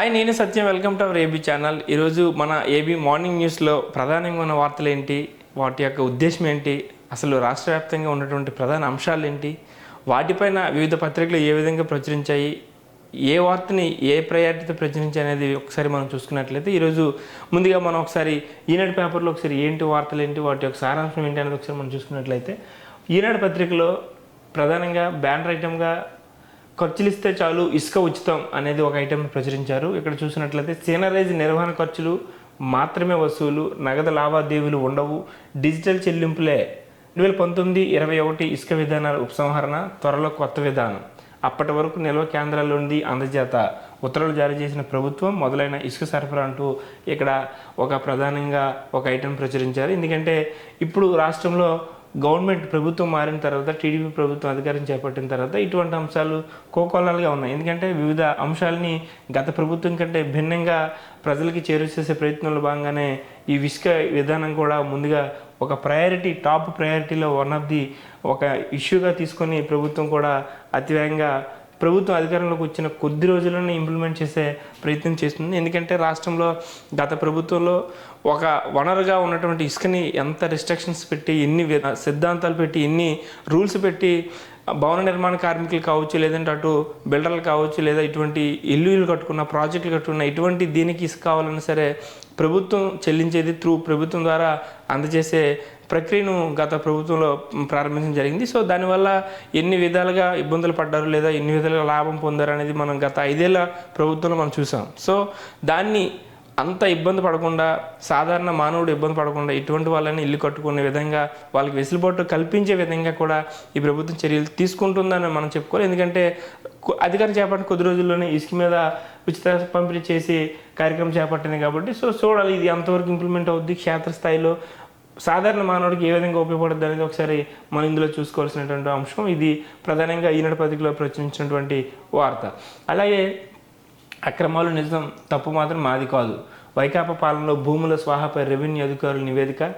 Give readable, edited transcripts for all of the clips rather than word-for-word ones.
Hi, నేను Satyam. Welcome to our AB channel. ఈరోజు మన ఏబీ మార్నింగ్ న్యూస్లో ప్రధానంగా ఉన్న వార్తలు ఏంటి, వాటి యొక్క ఉద్దేశం ఏంటి, అసలు రాష్ట్ర వ్యాప్తంగా ఉన్నటువంటి ప్రధాన అంశాలు ఏంటి, వాటిపైన వివిధ పత్రికలు ఏ విధంగా ప్రచురించాయి, ఏ వార్తని ఏ ప్రయారిటీతో ప్రచురించాయి అనేది ఒకసారి మనం చూసుకున్నట్లయితే, ఈరోజు ముందుగా మనం ఒకసారి ఈనాడు పేపర్లో ఒకసారి ఏంటి వార్తలు ఏంటి, వాటి యొక్క సారాంశం ఏంటి అనేది ఒకసారి మనం చూసుకున్నట్లయితే, ఈనాడు పత్రికలో ప్రధానంగా బ్యానర్ ఐటమ్గా ఖర్చులు ఇస్తే చాలు ఇసుక ఉచితం అనేది ఒక ఐటెం ప్రచురించారు. ఇక్కడ చూసినట్లయితే సీనరైజ్ నిర్వహణ ఖర్చులు మాత్రమే వసూలు, నగదు లావాదేవీలు ఉండవు, డిజిటల్ చెల్లింపులే. 2019-21 ఇసుక విధానాల ఉపసంహరణ, త్వరలో కొత్త విధానం, అప్పటి వరకు నిల్వ కేంద్రాల్లోని అందజేత, ఉత్తర్వులు జారీ చేసిన ప్రభుత్వం మొదలైన ఇసుక సరఫరా అంటూ ఇక్కడ ఒక ప్రధానంగా ఒక ఐటెం ప్రచురించారు. ఎందుకంటే ఇప్పుడు రాష్ట్రంలో గవర్నమెంట్ ప్రభుత్వం మారిన తర్వాత, టీడీపీ ప్రభుత్వం అధికారం చేపట్టిన తర్వాత ఇటువంటి అంశాలు కోకొల్లలుగా ఉన్నాయి. ఎందుకంటే వివిధ అంశాలని గత ప్రభుత్వం కంటే భిన్నంగా ప్రజలకి చేరుచేసే ప్రయత్నంలో భాగంగానే ఈ ఇసుక విధానం కూడా ముందుగా ఒక ప్రయారిటీ, టాప్ ప్రయారిటీలో వన్ ఆఫ్ ది ఒక ఇష్యూగా తీసుకొని ప్రభుత్వం కూడా అతివేగంగా ప్రభుత్వం అధికారంలోకి వచ్చిన కొద్ది రోజుల్లోనే ఇంప్లిమెంట్ చేసే ప్రయత్నం చేస్తుంది. ఎందుకంటే రాష్ట్రంలో గత ప్రభుత్వంలో ఒక వనరుగా ఉన్నటువంటి ఇసుకని ఎంత రిస్ట్రిక్షన్స్ పెట్టి, ఎన్ని సిద్ధాంతాలు పెట్టి, ఎన్ని రూల్స్ పెట్టి భవన నిర్మాణ కార్మికులు కావచ్చు, లేదంటే అటు బిల్డర్లు కావచ్చు, లేదా ఇటువంటి ఇల్లు కట్టుకున్న ప్రాజెక్టులు కట్టుకున్న ఇటువంటి దీనికి ఇసుక కావాలన్నా సరే ప్రభుత్వం చెల్లించేది త్రూ ప్రభుత్వం ద్వారా అందజేసే ప్రక్రియను గత ప్రభుత్వంలో ప్రారంభించడం జరిగింది. సో దానివల్ల ఎన్ని విధాలుగా ఇబ్బందులు పడ్డారు, లేదా ఎన్ని విధాలుగా లాభం పొందారు అనేది మనం గత 5 ఏళ్ల ప్రభుత్వంలో మనం చూసాం. సో దాన్ని అంత ఇబ్బంది పడకుండా, సాధారణ మానవుడు ఇబ్బంది పడకుండా, ఇటువంటి వాళ్ళని ఇల్లు కట్టుకునే విధంగా వాళ్ళకి వెసులుబాటు కల్పించే విధంగా కూడా ఈ ప్రభుత్వం చర్యలు తీసుకుంటుందని మనం చెప్పుకోవాలి. ఎందుకంటే అధికారం చేపట్టిన కొద్ది రోజుల్లోనే ఇసుక మీద ఉచిత పంపిణీ చేసి కార్యక్రమం చేపట్టింది కాబట్టి సో చూడాలి ఇది ఎంతవరకు ఇంప్లిమెంట్ అవుద్ది, క్షేత్రస్థాయిలో సాధారణ మానవుడికి ఏ విధంగా ఉపయోగపడుతుంది అనేది ఒకసారి మనం ఇందులో చూసుకోవాల్సినటువంటి అంశం. ఇది ప్రధానంగా ఈనాడు పత్రికలో ప్రచురించినటువంటి వార్త. అలాగే అక్రమాలు నిజం, తప్పు మాత్రం మాది కాదు, వైకాపా పాలనలో భూముల స్వాహాపై రెవెన్యూ అధికారుల నివేదిక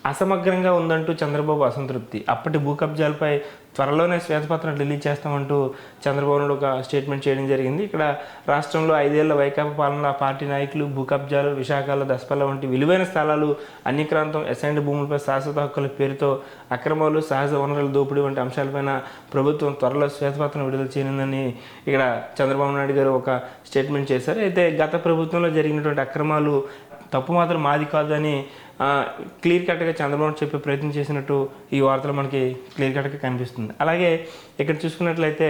అసమగ్రంగా ఉందంటూ చంద్రబాబు అసంతృప్తి, అప్పటి భూ కబ్జాలపై త్వరలోనే శ్వేతపత్రం రిలీజ్ చేస్తామంటూ చంద్రబాబు నాయుడు ఒక స్టేట్మెంట్ చేయడం జరిగింది. ఇక్కడ రాష్ట్రంలో 5 ఏళ్ల వైకాపా పాలన పార్టీ నాయకులు భూ కబ్జాలు, విశాఖలో దసపల్ల వంటి విలువైన స్థలాలు, అన్యక్రాంతం, అసైన్డ్ భూములపై శాశ్వత హక్కుల పేరుతో అక్రమాలు, సహజ వనరుల దోపిడీ వంటి అంశాలపైన ప్రభుత్వం త్వరలో శ్వేతపత్రం విడుదల చేయనుందని ఇక్కడ చంద్రబాబు నాయుడు గారు ఒక స్టేట్మెంట్ చేశారు. అయితే గత ప్రభుత్వంలో జరిగినటువంటి అక్రమాలు తప్పు మాత్రం మాది కాదని క్లియర్ కట్గా చంద్రబాబు చెప్పే ప్రయత్నం చేసినట్టు ఈ వార్తలు మనకి క్లియర్ కట్గా కనిపిస్తుంది. అలాగే ఇక్కడ చూసుకున్నట్లయితే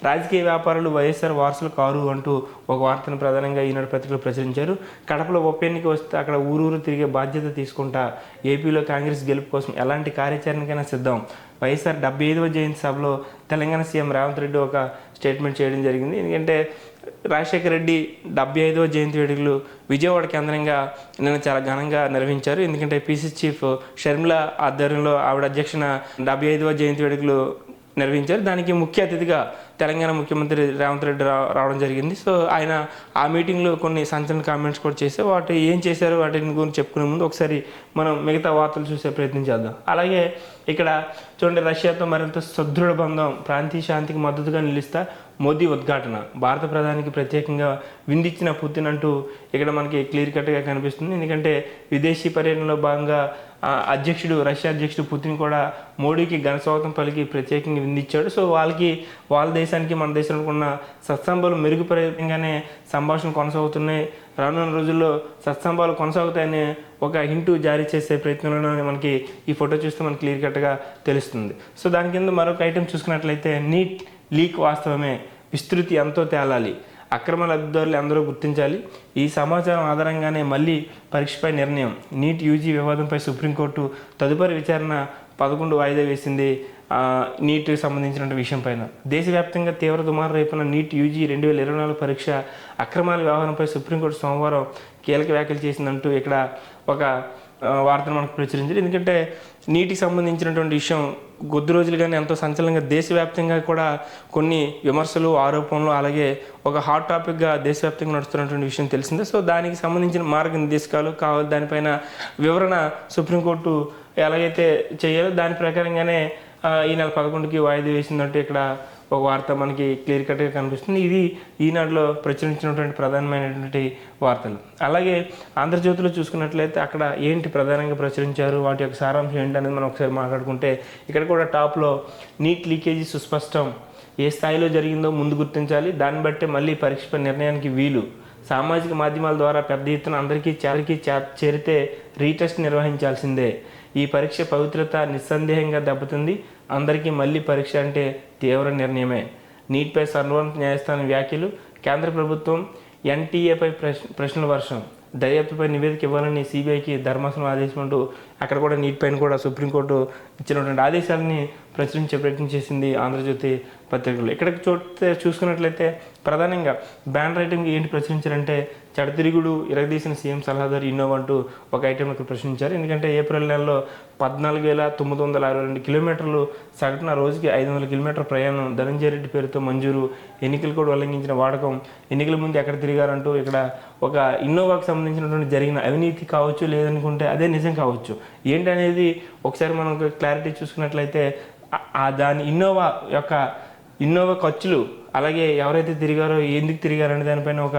రాజకీయ వ్యాపారులు వైఎస్ఆర్ వారసులు కారు అంటూ ఒక వార్తను ప్రధానంగా ఈనాడు పత్రికలో ప్రచురించారు. కడపలో ఉప ఎన్నిక వస్తే అక్కడ ఊరూరు తిరిగే బాధ్యత తీసుకుంటా, ఏపీలో కాంగ్రెస్ గెలుపు కోసం ఎలాంటి కార్యాచరణకైనా సిద్ధం, వైఎస్ఆర్ 75వ జయంతి సభలో తెలంగాణ సీఎం రేవంత్ రెడ్డి ఒక స్టేట్మెంట్ చేయడం జరిగింది. ఎందుకంటే రాజశేఖర రెడ్డి 75వ జయంతి వేడుకలు విజయవాడ కేంద్రంగా నిన్న చాలా ఘనంగా నిర్వహించారు. ఎందుకంటే పీసీసీ చీఫ్ షర్మిల ఆధ్వర్యంలో ఆవిడ అధ్యక్షన 75వ జయంతి వేడుకలు నిర్వహించారు. దానికి ముఖ్య అతిథిగా తెలంగాణ ముఖ్యమంత్రి రేవంత్ రెడ్డి రావడం జరిగింది. సో ఆయన ఆ మీటింగ్లో కొన్ని సంచలన కామెంట్స్ కూడా చేశారు. వాటి ఏం చేశారు వాటిని గురించి చెప్పుకునే ముందు ఒకసారి మనం మిగతా వార్తలు చూసే ప్రయత్నం చేద్దాం. అలాగే ఇక్కడ చూడండి, రష్యాతో మరింత సుదృఢ బంధం, ప్రాంతీయ శాంతికి మద్దతుగా నిలుస్తా మోదీ ఉద్ఘాటన, భారత ప్రధానికి ప్రత్యేకంగా విందిచ్చిన పుతిన్ అంటూ ఇక్కడ మనకి క్లియర్ కట్గా కనిపిస్తుంది. ఎందుకంటే విదేశీ పర్యటనలో భాగంగా రష్యా అధ్యక్షుడు పుతిన్ కూడా మోడీకి ఘనస్వాగతం పలికి ప్రత్యేకంగా విందిచ్చాడు. సో వాళ్ళ దేశానికి మన దేశానికి ఉన్న సత్సంబాలు మెరుగుపరేగానే సంభాషణలు కొనసాగుతున్నాయి. రానున్న రోజుల్లో సత్సంబాలు కొనసాగుతాయని ఒక హింటూ జారీ చేసే ప్రయత్నంలోనే మనకి ఈ ఫోటో చూస్తే మనకి క్లియర్ కట్గా తెలుస్తుంది. సో దాని కింద మరొక ఐటెం చూసుకున్నట్లయితే నీట్ లీక్ వాస్తవమే, విస్తృతి ఎంతో తేలాలి, అక్రమ లబ్ధిదారులు అందరూ గుర్తించాలి, ఈ సమాచారం ఆధారంగానే మళ్ళీ పరీక్షపై నిర్ణయం, నీట్ యూజీ వివాదంపై సుప్రీంకోర్టు తదుపరి విచారణ 11 వాయిదా వేసింది. నీట్కి సంబంధించిన విషయం పైన దేశవ్యాప్తంగా తీవ్ర దుమారం రేపున నీట్ యూజీ 2024 పరీక్ష అక్రమాల వ్యవహారంపై సుప్రీంకోర్టు సోమవారం కీలక వ్యాఖ్యలు చేసిందంటూ ఇక్కడ ఒక వార్తను మనకు ప్రచురించారు. ఎందుకంటే నీటికి సంబంధించినటువంటి విషయం కొద్ది రోజులుగానే ఎంతో సంచలనంగా దేశవ్యాప్తంగా కూడా కొన్ని విమర్శలు, ఆరోపణలు, అలాగే ఒక హాట్ టాపిక్గా దేశవ్యాప్తంగా నడుస్తున్నటువంటి విషయం తెలిసిందే. సో దానికి సంబంధించిన మార్గనిర్దేశకాలు కావాలి, దానిపైన వివరణ సుప్రీంకోర్టు ఎలాగైతే చేయాలో దాని ప్రకారంగానే ఈ నెల 11కి వాయిదా వేసిందంటూ ఇక్కడ ఒక వార్త మనకి క్లియర్ కట్గా కనిపిస్తుంది. ఇది ఈనాడులో ప్రచురించినటువంటి ప్రధానమైనటువంటి వార్తలు. అలాగే ఆంధ్రజ్యోతిలో చూసుకున్నట్లయితే అక్కడ ఏంటి ప్రధానంగా ప్రచురించారు, వాటి యొక్క సారాంశం ఏంటి అనేది మనం ఒకసారి మాట్లాడుకుంటే, ఇక్కడ కూడా టాప్లో నీట్ లీకేజీ సుస్పష్టం, ఏ స్థాయిలో జరిగిందో ముందు గుర్తించాలి, దాన్ని బట్టే మళ్ళీ పరీక్షపై నిర్ణయానికి వీలు, సామాజిక మాధ్యమాల ద్వారా పెద్ద ఎత్తున అందరికీ చేరితే రీటెస్ట్ నిర్వహించాల్సిందే, ఈ పరీక్ష పవిత్రత నిస్సందేహంగా దెబ్బతింది, అందరికీ మళ్ళీ పరీక్ష అంటే తీవ్ర నిర్ణయమే, నీట్పై సర్వోన్నత న్యాయస్థానం వ్యాఖ్యలు, కేంద్ర ప్రభుత్వం ఎన్టీఏపై ప్రశ్నల వర్షం, దర్యాప్తుపై నివేదిక ఇవ్వాలని సిబిఐకి ధర్మాసనం ఆదేశం అంటూ అక్కడ కూడా నీట్ పైన కూడా సుప్రీంకోర్టు ఇచ్చినటువంటి ఆదేశాలని ప్రచురించే ప్రయత్నం చేసింది ఆంధ్రజ్యోతి పత్రికలు. ఇక్కడ చూసుకున్నట్లయితే ప్రధానంగా బ్యాన్ రైటింగ్ ఏంటి ప్రచురించారంటే, చెడతిరుగుడు ఇరగదీసిన సీఎం సలహాదారు ఇన్నోవా అంటూ ఒక ఐటెం ఇక్కడ ప్రశ్నించారు. ఎందుకంటే ఏప్రిల్ నెలలో 14,962 కిలోమీటర్లు సగటున రోజుకి 500 కిలోమీటర్ల ప్రయాణం ధనంజయ రెడ్డి పేరుతో మంజూరు, ఎన్నికలు కూడా ఉల్లంఘించిన వాడకం, ఎన్నికల ముందు ఎక్కడ తిరిగారంటూ ఇక్కడ ఒక ఇన్నోవాకు సంబంధించినటువంటి జరిగిన అవినీతి కావచ్చు, లేదనుకుంటే అదే నిజం కావచ్చు, ఏంటనేది ఒకసారి మనం క్లారిటీ చూసుకున్నట్లయితే దాని ఇన్నోవా ఖర్చులు, అలాగే ఎవరైతే తిరిగారో ఎందుకు తిరిగారో అనే దానిపైన ఒక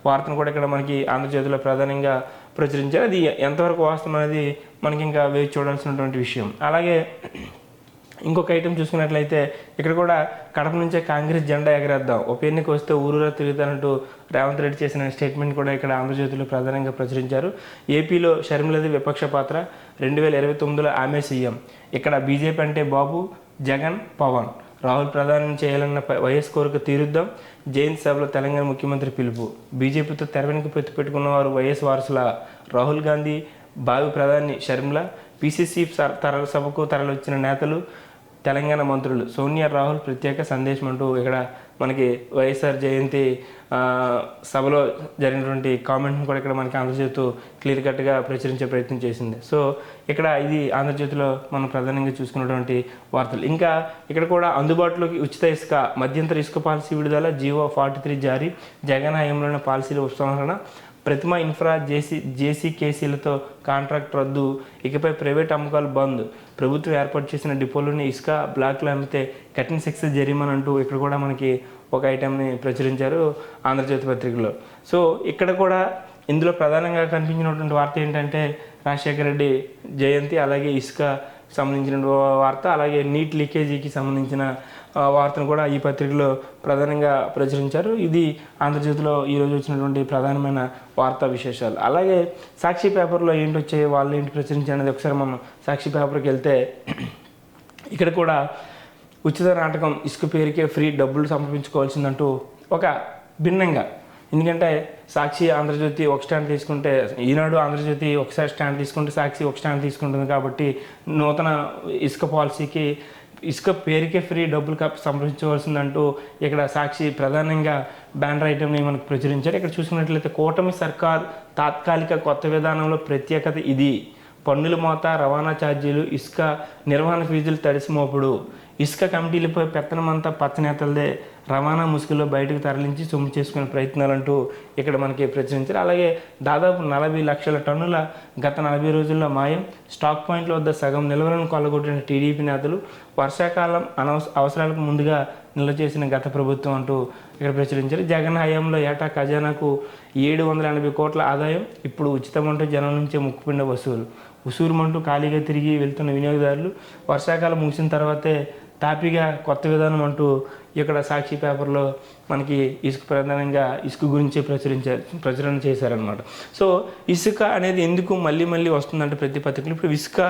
వార్తను కూడా ఇక్కడ మనకి ఆంధ్రజ్యోతిలో ప్రధానంగా ప్రచురించారు. అది ఎంతవరకు వాస్తవం అనేది మనకి ఇంకా వేచి చూడాల్సినటువంటి విషయం. అలాగే ఇంకొక ఐటెం చూసుకున్నట్లయితే ఇక్కడ కూడా కడప నుంచే కాంగ్రెస్ జెండా ఎగరేద్దాం, ఉప ఎన్నిక వస్తే ఊరూరా తిరుగుతానంటూ రేవంత్ రెడ్డి చేసిన స్టేట్మెంట్ కూడా ఇక్కడ ఆంధ్రజ్యోతిలో ప్రధానంగా ప్రచురించారు. ఏపీలో షర్మిలది విపక్ష పాత్ర, 2029లో ఆమె సీఎం, ఇక్కడ బీజేపీ అంటే బాబు, జగన్, పవన్, రాహుల్ ప్రధానం చేయాలన్న వైఎస్ కోరిక తీరుద్దాం, జయంతి సభలో తెలంగాణ ముఖ్యమంత్రి పిలుపు, బీజేపీతో తెర వెనుక పెట్టుకున్న వారు వైఎస్ వారసుల, రాహుల్ గాంధీ భావి ప్రధాని షర్మిల, పీసీసీ సభకు తరలివచ్చిన నేతలు, తెలంగాణ మంత్రులు, సోనియా రాహుల్ ప్రత్యేక సందేశం అంటూ ఇక్కడ మనకి వైఎస్ఆర్ జయంతి సభలో జరిగినటువంటి కామెంట్ని కూడా ఇక్కడ మనకి ఆంధ్రజ్యోతి క్లియర్ కట్గా ప్రచురించే ప్రయత్నం చేసింది. సో ఇక్కడ ఇది ఆంధ్రజ్యోతిలో మనం ప్రధానంగా చూసుకున్నటువంటి వార్తలు. ఇంకా ఇక్కడ కూడా అందుబాటులోకి ఉచిత ఇసుక, మధ్యంతర ఇసుక పాలసీ విడుదల, జీవో 43 జారీ, జగన్ హయాంలోని పాలసీల ఉపసంహరణ, ప్రతిమ ఇన్ఫ్రా జేసీకేసీలతో కాంట్రాక్ట్ రద్దు, ఇకపై ప్రైవేట్ అమ్మకాలు బంద్, ప్రభుత్వం ఏర్పాటు చేసిన డిపోలోని ఇసుక బ్లాక్లో అమ్మితే కఠిన శిక్ష జరిమానా అంటూ ఇక్కడ కూడా మనకి ఒక ఐటెంని ప్రచురించారు ఆంధ్రజ్యోతి పత్రికలో. సో ఇక్కడ కూడా ఇందులో ప్రధానంగా కనిపించినటువంటి వార్త ఏంటంటే రాజశేఖర రెడ్డి జయంతి, అలాగే ఇసుక సంబంధించిన వార్త, అలాగే నీట్ లీకేజీకి సంబంధించిన వార్తను కూడా ఈ పత్రికలో ప్రధానంగా ప్రచురించారు. ఇది ఆంధ్రజ్యోతిలో ఈరోజు వచ్చినటువంటి ప్రధానమైన వార్తా విశేషాలు. అలాగే సాక్షి పేపర్లో ఏంటి వచ్చాయి, వాళ్ళు ఏంటి ప్రచురించారనేది ఒకసారి మనం సాక్షి పేపర్కి వెళ్తే ఇక్కడ కూడా ఉచిత నాటకం, ఇసుక పేరుకే ఫ్రీ, డబ్బులు సమర్పించుకోవాల్సిందంటూ ఒక భిన్నంగా, ఎందుకంటే సాక్షి ఆంధ్రజ్యోతి ఒక స్టాండ్ తీసుకుంటే, ఈనాడు ఆంధ్రజ్యోతి ఒకసారి స్టాండ్ తీసుకుంటే సాక్షి ఒక స్టాండ్ తీసుకుంటుంది. కాబట్టి నూతన ఇసుక పాలసీకి ఇసుక పేరుకే ఫ్రీ, డబ్బులు సంప్రదించవలసిందంటూ ఇక్కడ సాక్షి ప్రధానంగా బ్యానర్ ఐటెంని మనకు ప్రచురించారు. ఇక్కడ చూసుకున్నట్లయితే కూటమి సర్కార్ తాత్కాలిక కొత్త విధానంలో ప్రత్యేకత ఇది, పన్నుల మోత, రవాణా ఛార్జీలు, ఇసుక నిర్వహణ ఫీజులు తడిసి మోపుడు, ఇసుక కమిటీలపై పెత్తనమంతా పచ్చనేతలదే, రవాణా ముసుగులో బయటకు తరలించి సొమ్ము చేసుకునే ప్రయత్నాలంటూ ఇక్కడ మనకి ప్రచురించారు. అలాగే దాదాపు 40 లక్షల టన్నుల గత 40 రోజుల్లో మాయం, స్టాక్ పాయింట్ల వద్ద సగం నిల్వలను కొల్లగొట్టిన టీడీపీ నేతలు, వర్షాకాలం అవసరాలకు ముందుగా నిల్వ చేసిన గత ప్రభుత్వం అంటూ ఇక్కడ ప్రచురించారు. జగన్ హయాంలో ఏటా ఖజానాకు 780 కోట్ల ఆదాయం, ఇప్పుడు ఉచితమంటూ జనం నుంచే ముక్కుపిండ ఉసూరుమంటూ ఖాళీగా తిరిగి వెళ్తున్న వినియోగదారులు, వర్షాకాలం ముగిసిన తర్వాతే తాపీగా కొత్త విధానం అంటూ ఇక్కడ సాక్షి పేపర్లో మనకి ఇసుక ప్రధానంగా ఇసుక గురించి ప్రచురణ చేశారనమాట. సో ఇసుక అనేది ఎందుకు మళ్ళీ వస్తుందంటే ప్రతి పత్రికలు, ఇప్పుడు ఇసుక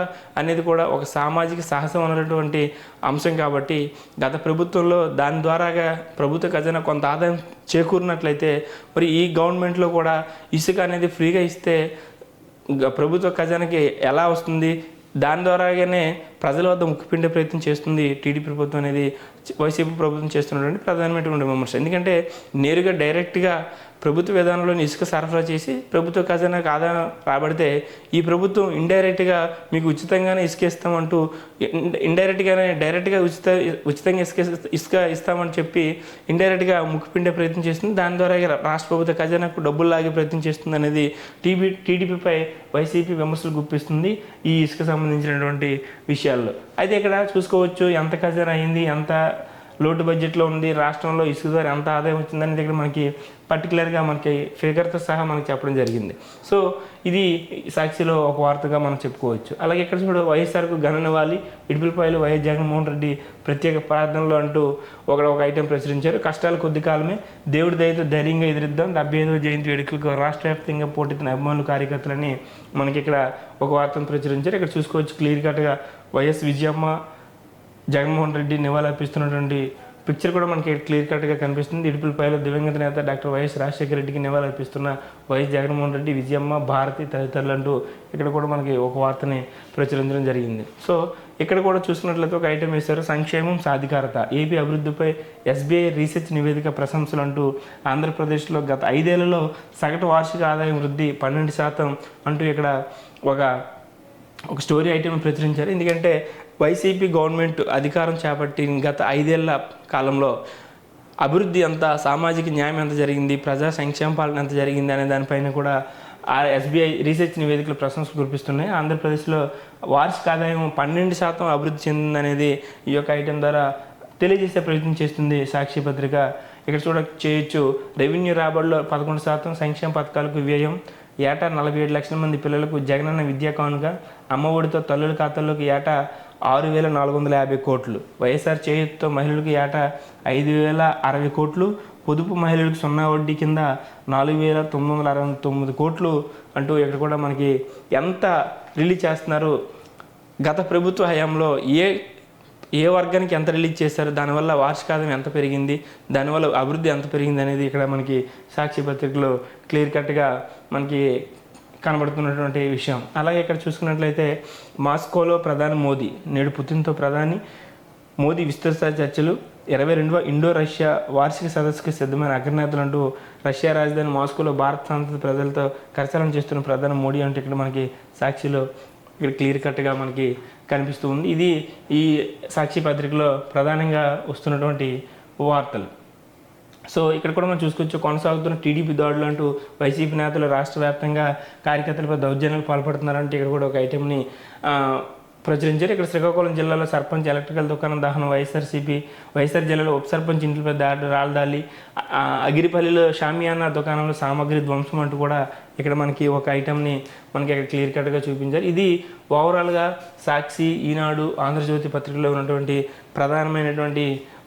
అనేది కూడా ఒక సామాజిక సాహసం అనేటువంటి అంశం కాబట్టి గత ప్రభుత్వంలో దాని ద్వారాగా ప్రభుత్వ ఖజానా కొంత ఆదాయం చేకూరినట్లయితే, మరి ఈ గవర్నమెంట్లో కూడా ఇసుక అనేది ఫ్రీగా ఇస్తే ప్రభుత్వ ఖజానాకి ఎలా వస్తుంది, దాని ద్వారాగానే ప్రజల వద్ద ముక్కుపిండే ప్రయత్నం చేస్తుంది టీడీపీ ప్రభుత్వం అనేది వైసీపీ ప్రభుత్వం చేస్తున్నటువంటి ప్రధానమైనటువంటి విమర్శ. ఎందుకంటే నేరుగా డైరెక్ట్గా ప్రభుత్వ విధానంలోని ఇసుక సరఫరా చేసి ప్రభుత్వ ఖజానాకు ఆదాయం రాబడితే, ఈ ప్రభుత్వం ఇండైరెక్ట్గా మీకు ఉచితంగానే ఇసుక ఇస్తామంటూ డైరెక్ట్గా ఉచితంగా ఇసుక ఇస్తామని చెప్పి ఇండైరెక్ట్గా ముక్కుపిండే ప్రయత్నం చేస్తుంది. దాని ద్వారా రాష్ట్ర ప్రభుత్వ ఖజానాకు డబ్బులు లాగే ప్రయత్నం చేస్తుంది అనేది టీడీపీపై వైసీపీ విమర్శలు గుప్పిస్తుంది ఈ ఇసుక సంబంధించినటువంటి విషయాల్లో. అయితే ఇక్కడ చూసుకోవచ్చు ఎంత ఖజానా అయింది, ఎంత లోటు బడ్జెట్లో ఉంది, రాష్ట్రంలో ఇసుక ద్వారా ఎంత ఆదాయం వచ్చిందనేది ఇక్కడ మనకి పర్టికులర్గా మనకి ఫిగర్తో సహా మనకి చెప్పడం జరిగింది. సో ఇది సాక్షిలో ఒక వార్తగా మనం చెప్పుకోవచ్చు. అలాగే ఇక్కడ చూడ వైఎస్ఆర్కు ఘన నివాళి, ఇడుపులపాయలు వైఎస్ జగన్మోహన్ రెడ్డి ప్రత్యేక ప్రార్థనలు అంటూ ఒక ఐటెం ప్రచురించారు. కష్టాలు కొద్ది కాలమే, దేవుడి దయతో ధైర్యంగా ఎదురిద్దాం, 75వ జయంతి వేడుకలకు రాష్ట్ర వ్యాప్తంగా పోటెత్తిన అభిమానులు కార్యకర్తలని మనకి ఇక్కడ ఒక వార్తను ప్రచురించారు. ఇక్కడ చూసుకోవచ్చు క్లియర్ కట్గా వైఎస్ విజయమ్మ జగన్మోహన్ రెడ్డి నివాళులర్పిస్తున్నటువంటి పిక్చర్ కూడా మనకి క్లియర్ కట్గా కనిపిస్తుంది. ఇడుపులపాయలో దివంగత నేత డాక్టర్ వైఎస్ రాజశేఖర రెడ్డికి నివాళులర్పిస్తున్న వైఎస్ జగన్మోహన్ రెడ్డి, విజయమ్మ, భారతి తదితరులు అంటూ ఇక్కడ కూడా మనకి ఒక వార్తని ప్రచురించడం జరిగింది. సో ఇక్కడ కూడా చూసుకున్నట్లయితే ఒక ఐటెం వేశారు, సంక్షేమం సాధికారత, ఏపీ అభివృద్ధిపై ఎస్బీఐ రీసెర్చ్ నివేదిక ప్రశంసలు అంటూ ఆంధ్రప్రదేశ్లో గత 5 ఏళ్లలో సగటు వార్షిక ఆదాయం వృద్ధి 12% అంటూ ఇక్కడ ఒక స్టోరీ ఐటెం ప్రచురించారు. ఎందుకంటే వైసీపీ గవర్నమెంట్ అధికారం చేపట్టి గత 5 ఏళ్ల కాలంలో అభివృద్ధి ఎంత, సామాజిక న్యాయం ఎంత జరిగింది, ప్రజా సంక్షేమ పాలన ఎంత జరిగింది అనే దానిపైన కూడా ఆ ఎస్బీఐ రీసెర్చ్ నివేదికలు ప్రశంసలు కురిపిస్తున్నాయి. ఆంధ్రప్రదేశ్లో వార్షిక ఆదాయం 12% అభివృద్ధి చెందిందనేది ఈ యొక్క ఐటెం ద్వారా తెలియజేసే ప్రయత్నం చేస్తుంది సాక్షి పత్రిక. ఇక్కడ చేయొచ్చు, రెవెన్యూ రాబడిలో 11%, సంక్షేమ పథకాలకు వ్యయం, ఏటా 47 లక్షల మంది పిల్లలకు జగనన్న విద్యా కానుక, అమ్మఒడితో తల్లుల ఖాతాల్లోకి ఏటా 6,450 కోట్లు, వైఎస్ఆర్ చేయూతతో మహిళలకు ఏటా 5,060 కోట్లు, పొదుపు మహిళలకు 0 వడ్డీ కింద 4,969 కోట్లు అంటూ ఇక్కడ కూడా మనకి ఎంత రిలీజ్ చేస్తున్నారు, గత ప్రభుత్వ హయాంలో ఏ వర్గానికి ఎంత రిలీజ్ చేశారు, దానివల్ల వార్షిక ఆదాయం ఎంత పెరిగింది, దానివల్ల అభివృద్ధి ఎంత పెరిగింది అనేది ఇక్కడ మనకి సాక్షి పత్రికలో క్లియర్ కట్గా మనకి కనబడుతున్నటువంటి విషయం. అలాగే ఇక్కడ చూసుకున్నట్లయితే మాస్కోలో ప్రధాని మోదీ, నేడు పుతిన్తో ప్రధాని మోదీ విస్తృత చర్చలు, 22వ ఇండో రష్యా వార్షిక సదస్సుకు సిద్ధమైన అగ్రనేతలు అంటూ రష్యా రాజధాని మాస్కోలో భారత సంతతి ప్రజలతో కరచాలనం చేస్తున్న ప్రధాని మోడీ అంటే ఇక్కడ మనకి సాక్షిలో ఇక్కడ క్లియర్ కట్గా మనకి కనిపిస్తూ ఉంది. ఇది ఈ సాక్షి పత్రికలో ప్రధానంగా వస్తున్నటువంటి వార్తలు. సో ఇక్కడ కూడా మనం చూసుకోవచ్చు, కొనసాగుతున్న టీడీపీ దాడులు అంటూ వైసీపీ నేతలు రాష్ట్ర వ్యాప్తంగా కార్యకర్తలపై దౌర్జన్యాలు పాల్పడుతున్నారంటే ఇక్కడ కూడా ఒక ఐటెంని ప్రచురించారు. ఇక్కడ శ్రీకాకుళం జిల్లాలో సర్పంచ్ ఎలక్ట్రికల్ దుకాణం దహనం, వైఎస్ఆర్ జిల్లాలో ఉప సర్పంచ్ ఇంటిపై రాళ్ళదాలి, అగిరిపల్లిలో షామియానా దుకాణంలో సామాగ్రి ధ్వంసం అంటూ కూడా ఇక్కడ మనకి ఒక ఐటెంని మనకి ఇక్కడ క్లియర్ కట్గా చూపించారు. ఇది ఓవరాల్గా సాక్షి, ఈనాడు, ఆంధ్రజ్యోతి పత్రికలో ఉన్నటువంటి ప్రధానమైనటువంటి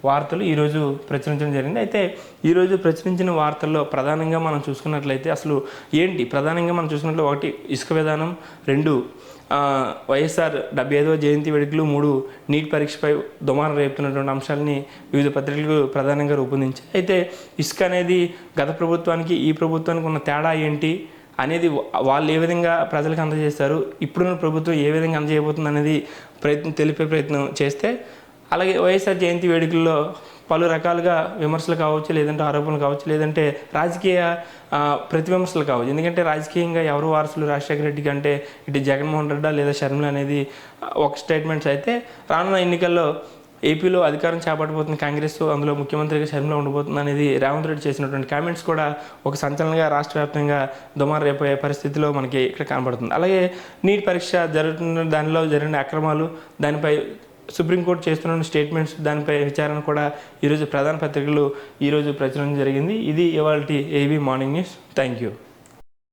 వార్తలు ఈరోజు ప్రచురించడం జరిగింది. అయితే ఈరోజు ప్రచురించిన వార్తల్లో ప్రధానంగా మనం చూసుకున్నట్లయితే అసలు ఏంటి ప్రధానంగా మనం చూసుకున్నట్లు, 1 ఇసుక విధానం, 2 వైఎస్ఆర్ 75వ జయంతి వేడుకలు, 3 నీట్ పరీక్షపై దుమారం రేపుతున్నటువంటి అంశాలని వివిధ పత్రికలు ప్రధానంగా రూపొందించాయి. అయితే ఇసుక అనేది గత ప్రభుత్వానికి ఈ ప్రభుత్వానికి ఉన్న తేడా ఏంటి అనేది, వాళ్ళు ఏ విధంగా ప్రజలకు అందజేస్తారు, ఇప్పుడున్న ప్రభుత్వం ఏ విధంగా అందజేయబోతుంది అనేది తెలిపే ప్రయత్నం చేస్తే, అలాగే వైఎస్ఆర్ జయంతి వేడుకల్లో పలు రకాలుగా విమర్శలు కావచ్చు, లేదంటే ఆరోపణలు కావచ్చు, లేదంటే రాజకీయ ప్రతివిమర్శలు కావచ్చు. ఎందుకంటే రాజకీయంగా ఎవరు వారసులు రాజశేఖర రెడ్డి కంటే ఇటు జగన్మోహన్ రెడ్డి లేదా షర్మిల అనేది ఒక స్టేట్మెంట్స్ అయితే, రానున్న ఎన్నికల్లో ఏపీలో అధికారం చేపట్టబోతున్న కాంగ్రెస్, అందులో ముఖ్యమంత్రిగా షర్మిల ఉండబోతుంది అనేది రేవంత్ రెడ్డి చేసినటువంటి కామెంట్స్ కూడా ఒక సంచలనంగా రాష్ట్ర వ్యాప్తంగా దుమారం రేపే పరిస్థితిలో మనకి ఇక్కడ కనబడుతుంది. అలాగే నీట్ పరీక్ష జరుగుతున్న దానిలో జరిగిన అక్రమాలు, దానిపై సుప్రీంకోర్టు చేస్తున్న స్టేట్మెంట్స్, దానిపై విచారణ కూడా ఈరోజు ప్రధాన పత్రికలు ఈరోజు ప్రచురణ జరిగింది. ఇది ఇవాల్టి AB morning news. Thank you.